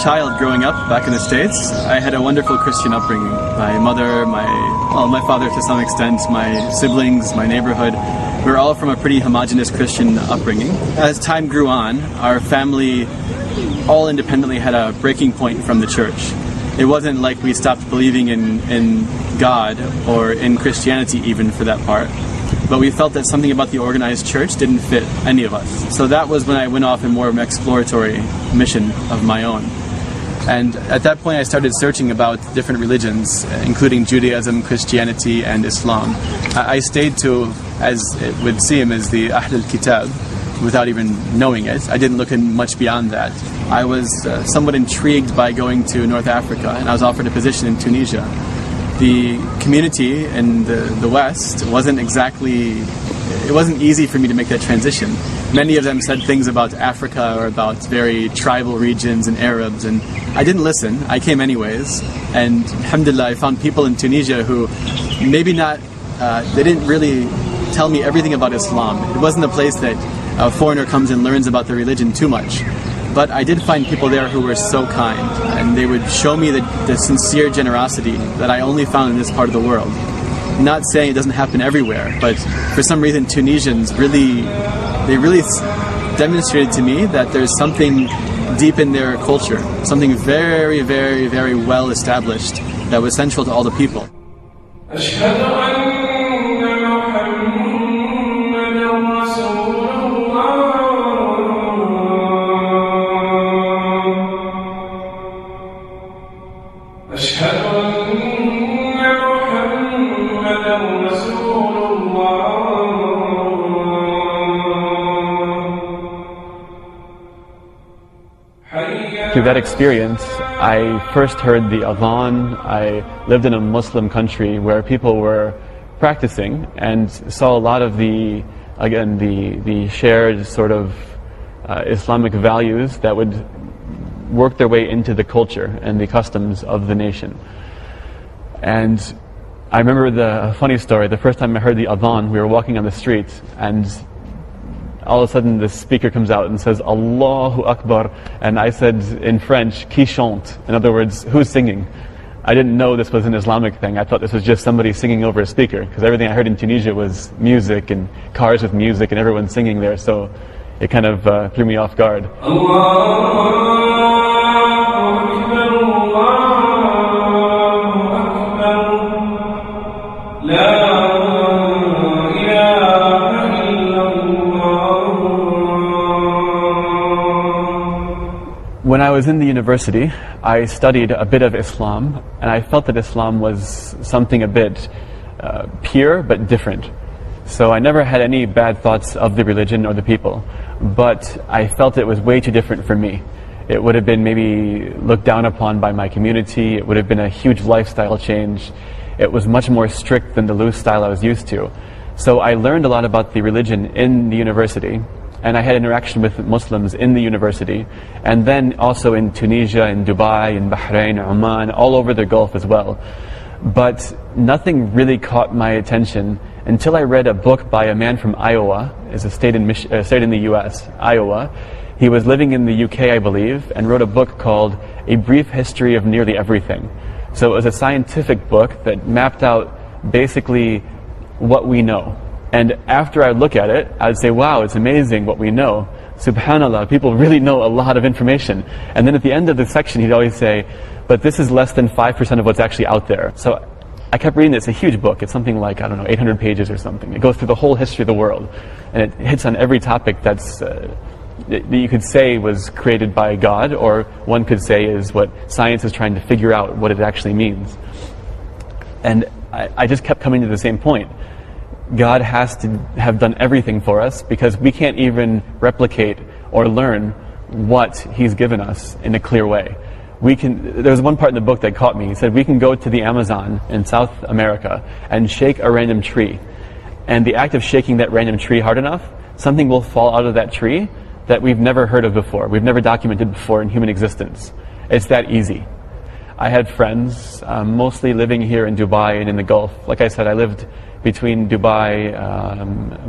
child growing up back in the States, I had a wonderful Christian upbringing. My mother, my father to some extent, my siblings, my neighborhood, we were all from a pretty homogenous Christian upbringing. As time grew on, our family all independently had a breaking point from the church. It wasn't like we stopped believing in God or in Christianity even for that part. But we felt that something about the organized church didn't fit any of us. So that was when I went off in more of an exploratory mission of my own. And at that point I started searching about different religions, including Judaism, Christianity, and Islam. I stayed to, as it would seem, as the Ahl al-Kitab, without even knowing it. I didn't look in much beyond that. I was somewhat intrigued by going to North Africa, and I was offered a position in Tunisia. The community in the West wasn't easy for me to make that transition. Many of them said things about Africa or about very tribal regions and Arabs, and I didn't listen. I came anyways, and alhamdulillah, I found people in Tunisia who maybe not, they didn't really tell me everything about Islam. It wasn't a place that a foreigner comes and learns about the religion too much. But I did find people there who were so kind, and they would show me the sincere generosity that I only found in this part of the world. Not saying it doesn't happen everywhere, but for some reason Tunisians really demonstrated to me that there's something deep in their culture, something very, very, very well established that was central to all the people. Through that experience, I first heard the adhan. I lived in a Muslim country where people were practicing and saw a lot of the shared sort of Islamic values that would work their way into the culture and the customs of the nation. And I remember the funny story. The first time I heard the adhan, we were walking on the street, and all of a sudden the speaker comes out and says, Allahu Akbar, and I said in French, qui chante? In other words, who's singing? I didn't know this was an Islamic thing. I thought this was just somebody singing over a speaker, because everything I heard in Tunisia was music and cars with music and everyone singing there, so it kind of threw me off guard. When I was in the university, I studied a bit of Islam, and I felt that Islam was something a bit pure but different. So I never had any bad thoughts of the religion or the people, but I felt it was way too different for me. It would have been maybe looked down upon by my community. It would have been a huge lifestyle change. It was much more strict than the loose style I was used to. So I learned a lot about the religion in the university, and I had interaction with Muslims in the university, and then also in Tunisia, in Dubai, in Bahrain, Oman, all over the Gulf as well. But nothing really caught my attention until I read a book by a man from Iowa. It's a state in the US, Iowa. He was living in the UK, I believe, and wrote a book called A Brief History of Nearly Everything. So it was a scientific book that mapped out basically what we know. And after I look at it, I would say, wow, it's amazing what we know. Subhanallah, people really know a lot of information. And then at the end of the section, he'd always say, but this is less than 5% of what's actually out there. So I kept reading it. It's a huge book. It's something like, 800 pages or something. It goes through the whole history of the world. And it hits on every topic that you could say was created by God, or one could say is what science is trying to figure out what it actually means. And I just kept coming to the same point. God has to have done everything for us, because we can't even replicate or learn what He's given us in a clear way. There was one part in the book that caught me. He said we can go to the Amazon in South America and shake a random tree, and the act of shaking that random tree hard enough, something will fall out of that tree that we've never heard of before, we've never documented before in human existence. It's that easy. I had friends, mostly living here in Dubai and in the Gulf. Like I said, I lived between Dubai,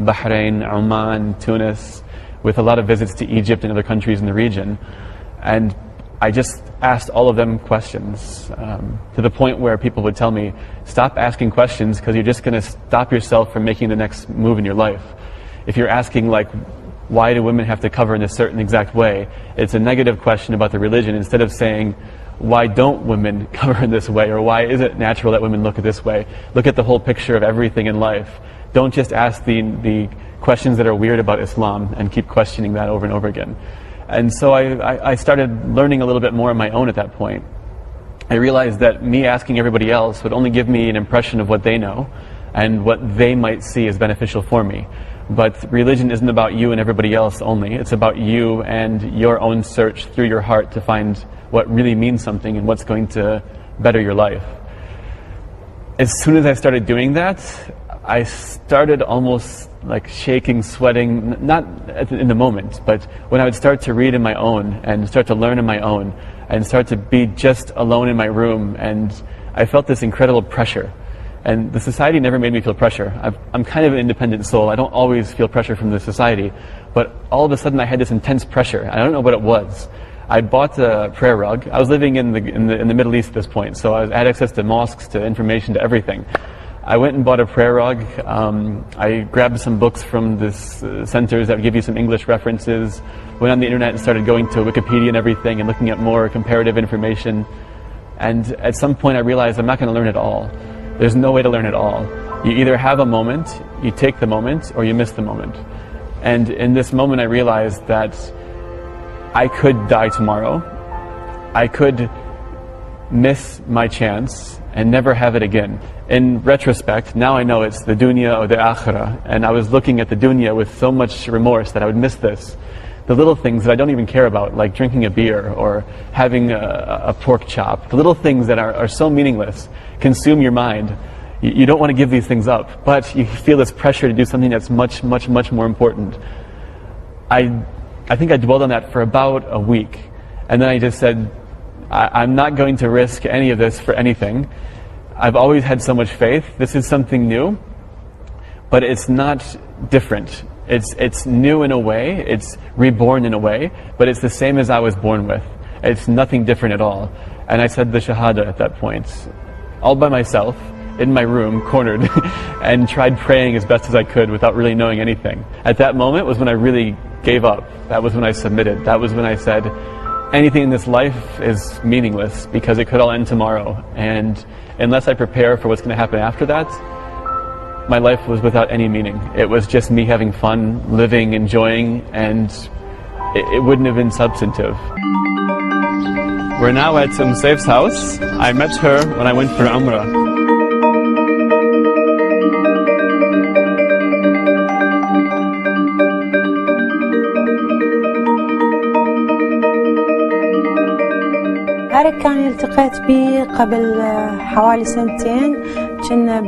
Bahrain, Oman, Tunis, with a lot of visits to Egypt and other countries in the region. And I asked all of them questions, to the point where people would tell me, stop asking questions because you're just going to stop yourself from making the next move in your life. If you're asking like, why do women have to cover in a certain exact way, it's a negative question about the religion, instead of saying, why don't women cover in this way, or why is it natural that women look at this way? Look at the whole picture of everything in life. Don't just ask the questions that are weird about Islam and keep questioning that over and over again. And so I started learning a little bit more on my own at that point. I realized that me asking everybody else would only give me an impression of what they know and what they might see as beneficial for me. But religion isn't about you and everybody else only. It's about you and your own search through your heart to find what really means something and what's going to better your life. As soon as I started doing that, I started almost like shaking, sweating, not in the moment, but when I would start to read in my own and start to learn in my own and start to be just alone in my room, and I felt this incredible pressure. And the society never made me feel pressure. I'm kind of an independent soul. I don't always feel pressure from the society, but all of a sudden I had this intense pressure. I don't know what it was. I bought a prayer rug. I was living in the Middle East at this point, so I had access to mosques, to information, to everything. I went and bought a prayer rug. I grabbed some books from this centers that would give you some English references. Went on the internet and started going to Wikipedia and everything and looking at more comparative information. And at some point I realized I'm not going to learn it all. There's no way to learn it all. You either have a moment, you take the moment, or you miss the moment. And in this moment I realized that I could die tomorrow. I could miss my chance and never have it again. In retrospect, now I know it's the dunya or the akhirah, and I was looking at the dunya with so much remorse that I would miss this. The little things that I don't even care about, like drinking a beer or having a pork chop, the little things that are so meaningless, consume your mind. You don't want to give these things up, but you feel this pressure to do something that's much, much, much more important. I think I dwelled on that for about a week, and then I just said, I'm not going to risk any of this for anything. I've always had so much faith. This is something new, but it's not different. It's new in a way, it's reborn in a way, but it's the same as I was born with. It's nothing different at all. And I said the Shahada at that point, all by myself, in my room, cornered, and tried praying as best as I could without really knowing anything. At that moment was when I really gave up. That was when I submitted. That was when I said, anything in this life is meaningless because it could all end tomorrow. And unless I prepare for what's going to happen after that, my life was without any meaning. It was just me having fun, living, enjoying, and it wouldn't have been substantive. We're now at Saif's house. I met her when I went for Umrah. أريك كان التقيت به قبل حوالي سنتين. كنا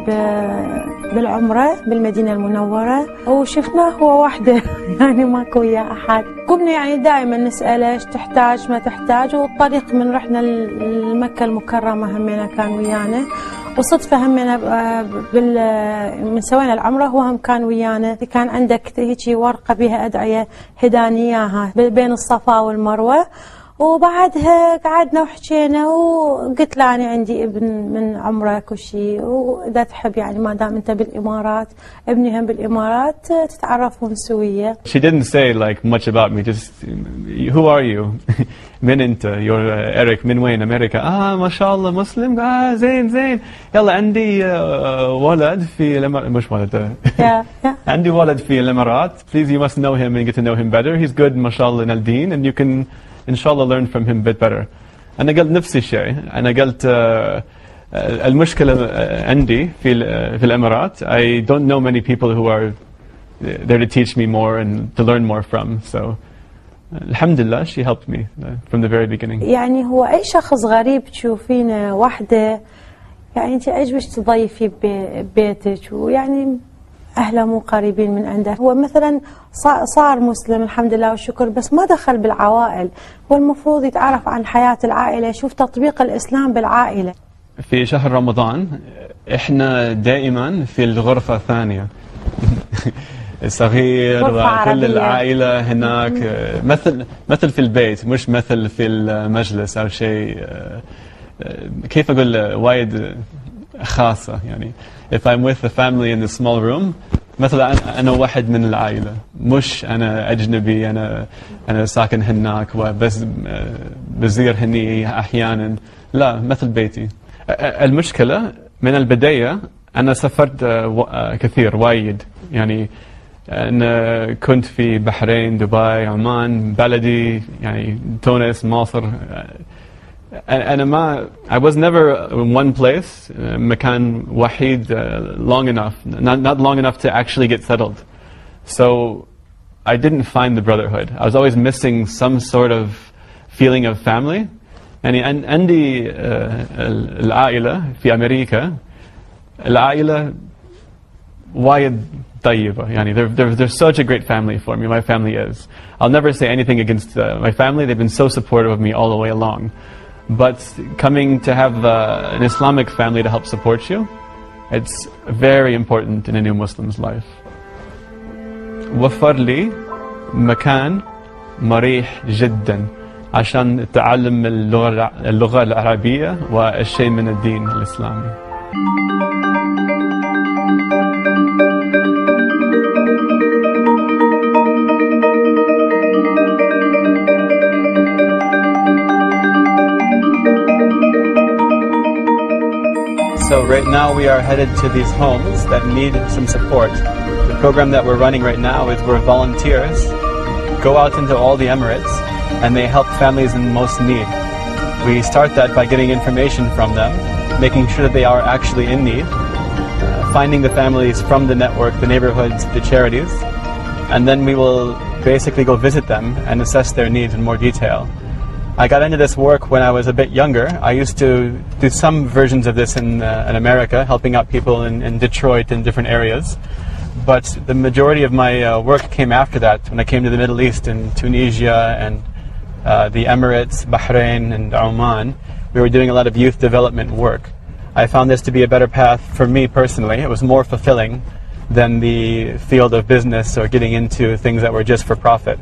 بالعمرة بالمدينة المنورة وشفناه هو وحده يعني ماكو وياه أحد. قمنا يعني دائما نسأله ايش تحتاج ما تحتاج، والطريق من رحنا لمكة المكرمة همينا كان ويانا، وصدفة همينا من سوينا العمرة هو هم كان ويانا. كان عندك هيجي ورقة بها أدعية هدانياها بين الصفا والمروة، وبعدها قعدنا وحكينا وقلت له أنا عندي ابن من عمرك وشي، وإذا تحب يعني ما دام أنت بالإمارات ابني هم بالإمارات تتعرفون سوية. She didn't say like much about me, just who are you? من أنت؟ you're Eric من وين؟ أمريكا. ما شاء الله مسلم. زين زين. يلا عندي ولد في الإمارات. مش ولد. عندي ولد في الإمارات. Please you must know him and get to know him better. He's good ما شاء الله in الدين and you can inshallah learn from him a bit better. أنا قلت نفس الشيء. أنا قلت المشكلة عندي في الإمارات. I don't know many people who are there to teach me more and to learn more from. So alhamdulillah she helped me from the very beginning. يعني هو أي شخص غريب تشوفينه وحده يعني أنت عجبك تضيفي ببيتك، ويعني أهله مو قريبين من عنده. هو مثلا صار مسلم الحمد لله والشكر، بس ما دخل بالعوائل. هو المفروض يتعرف عن حياة العائلة، يشوف تطبيق الإسلام بالعائلة. في شهر رمضان إحنا دائما في الغرفة الثانية. الصغير غرفة وكل عربية. العائلة هناك مثل في البيت مش مثل في المجلس أو شيء كيف أقول وايد خاصة يعني if I'm with the family in the small room مثلا أنا واحد من العائلة مش أنا أجنبي أنا ساكن هناك وبس بزير هني أحيانا لا مثل بيتي. المشكلة من البداية أنا سافرت كثير وايد يعني أنا كنت في بحرين دبي عمان بلدي يعني تونس مصر أنا ما I was never in one place مكان وحيد long enough not long enough to actually get settled so I didn't find the brotherhood. I was always missing some sort of feeling of family. يعني عندي العائلة في أمريكا العائلة وايد طيبة يعني they're such a great family for me. My family is. I'll never say anything against my family. They've been so supportive of me all the way along. But coming to have an Islamic family to help support you, it's very important in a new Muslim's life. وفر لي مكان مريح جدا عشان تعلم اللغة العربية والشيء من الدين الإسلامي. So right now we are headed to these homes that need some support. The program that we're running right now is where volunteers go out into all the Emirates and they help families in most need. We start that by getting information from them, making sure that they are actually in need, finding the families from the network, the neighborhoods, the charities, and then we will basically go visit them and assess their needs in more detail. I got into this work when I was a bit younger. I used to do some versions of this in America, helping out people in Detroit and different areas. But the majority of my work came after that, when I came to the Middle East in Tunisia and the Emirates, Bahrain and Oman. We were doing a lot of youth development work. I found this to be a better path for me personally. It was more fulfilling than the field of business or getting into things that were just for profit.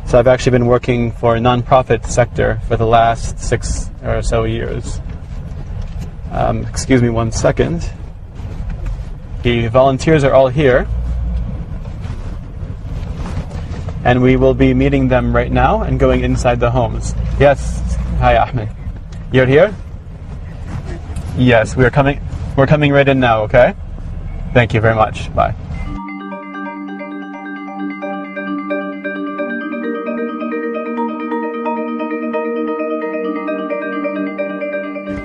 So I've actually been working for a non-profit sector for the last 6 or so years. Excuse me 1 second. The volunteers are all here. And we will be meeting them right now and going inside the homes. Yes. Hi, Ahmed. You're here? Yes, we're coming right in now, okay? Thank you very much. Bye.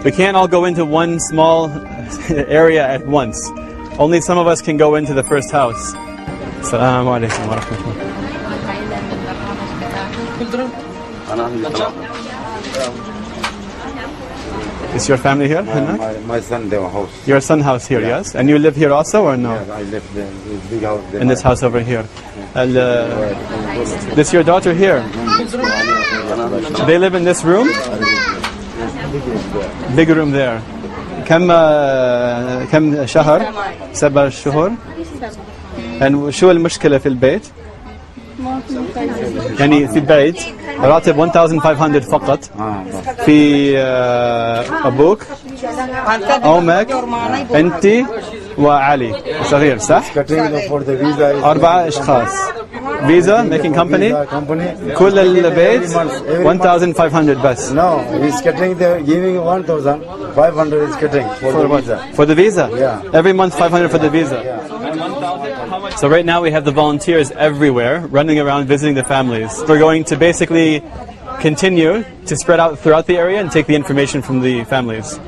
We can't all go into one small area at once. Only some of us can go into the first house. Assalamu alaikum wa rahmatullah. Is your family here? My son, their house. Your son house here, Yeah. yes? And you live here also or no? Yes, I live there. This big house there. In this house over here. This your daughter here? They live in this room? Big room there. كم شهر؟ 7 شهور. وشو المشكلة في البيت؟ يعني في البيت راتب 1500 فقط. في أبوك أمك أنت وعلي صغير صح؟ 4 أشخاص. Visa making company. كل البيت 1500 بس. No, he's getting the giving 1,500 is getting for the visa. For the visa? Yeah. Every month 500 for the visa. So right now we have the volunteers everywhere running around visiting the families. We're going to basically continue to spread out throughout the area and take the information from the families.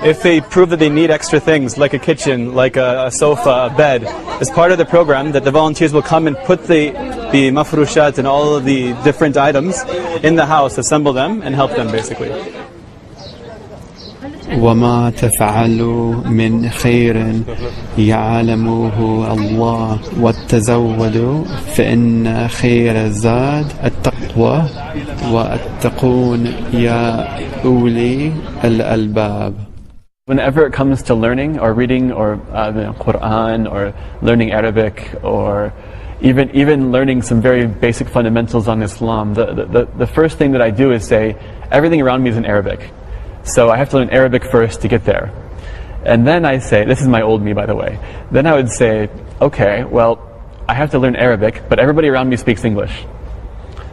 If they prove that they need extra things like a kitchen, like a sofa, a bed, as part of the program that the volunteers will come and put the mafrushat and all of the different items in the house, assemble them and help them basically. وما تفعلوا من خير يعلمه الله وتزودوا فإن خير الزاد التقوى واتقون يا أولي الألباب. Whenever it comes to learning or reading or the Quran or learning Arabic or even learning some very basic fundamentals on Islam. The first thing that I do is say, everything around me is in Arabic. So I have to learn Arabic first to get there. And then I say, this is my old me by the way, then I would say, okay, well, I have to learn Arabic, but everybody around me speaks English.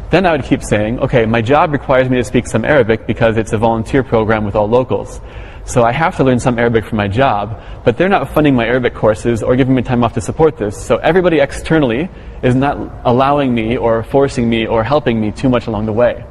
Then I would keep saying, okay, my job requires me to speak some Arabic because it's a volunteer program with all locals. So I have to learn some Arabic for my job, but they're not funding my Arabic courses or giving me time off to support this. So everybody externally is not allowing me or forcing me or helping me too much along the way.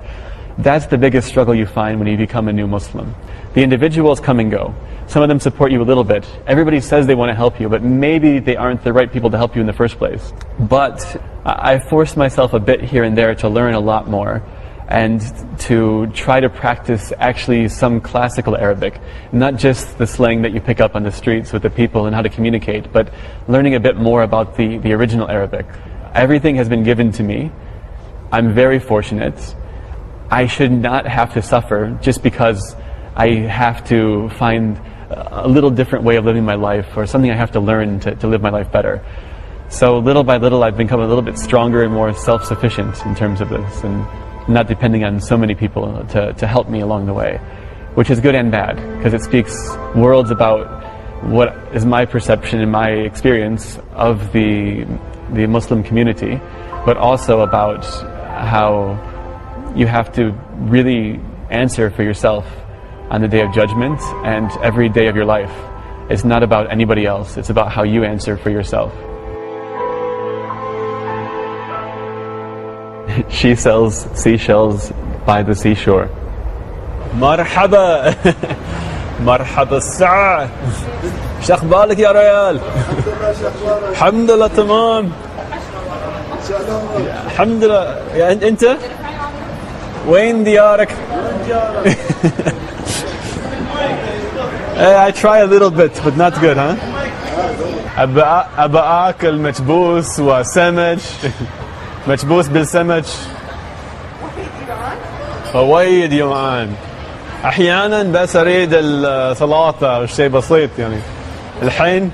That's the biggest struggle you find when you become a new Muslim. The individuals come and go. Some of them support you a little bit. Everybody says they want to help you, but maybe they aren't the right people to help you in the first place. But I forced myself a bit here and there to learn a lot more and to try to practice actually some classical Arabic, not just the slang that you pick up on the streets with the people and how to communicate, but learning a bit more about the original Arabic. Everything has been given to me. I'm very fortunate. I should not have to suffer just because I have to find a little different way of living my life or something I have to learn to live my life better. So little by little I've become a little bit stronger and more self-sufficient in terms of this and not depending on so many people to help me along the way, which is good and bad because it speaks worlds about what is my perception and my experience of the Muslim community, but also about how you have to really answer for yourself on the day of judgment and every day of your life. It's not about anybody else, it's about how you answer for yourself. She sells seashells by the seashore. مرحبا مرحبا الساعة شو اخبارك يا ريال؟ الحمد لله تمام الحمد لله. يا انت وين ديارك؟ I try a little bit, but not good, huh? أبا آكل مكبوس وسمك مكبوس بالسمك. وايد جوعان. أحيانا بس أريد السلطة أو شيء بسيط يعني. الحين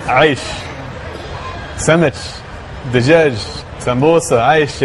عيش سمك دجاج سمبوسة عيش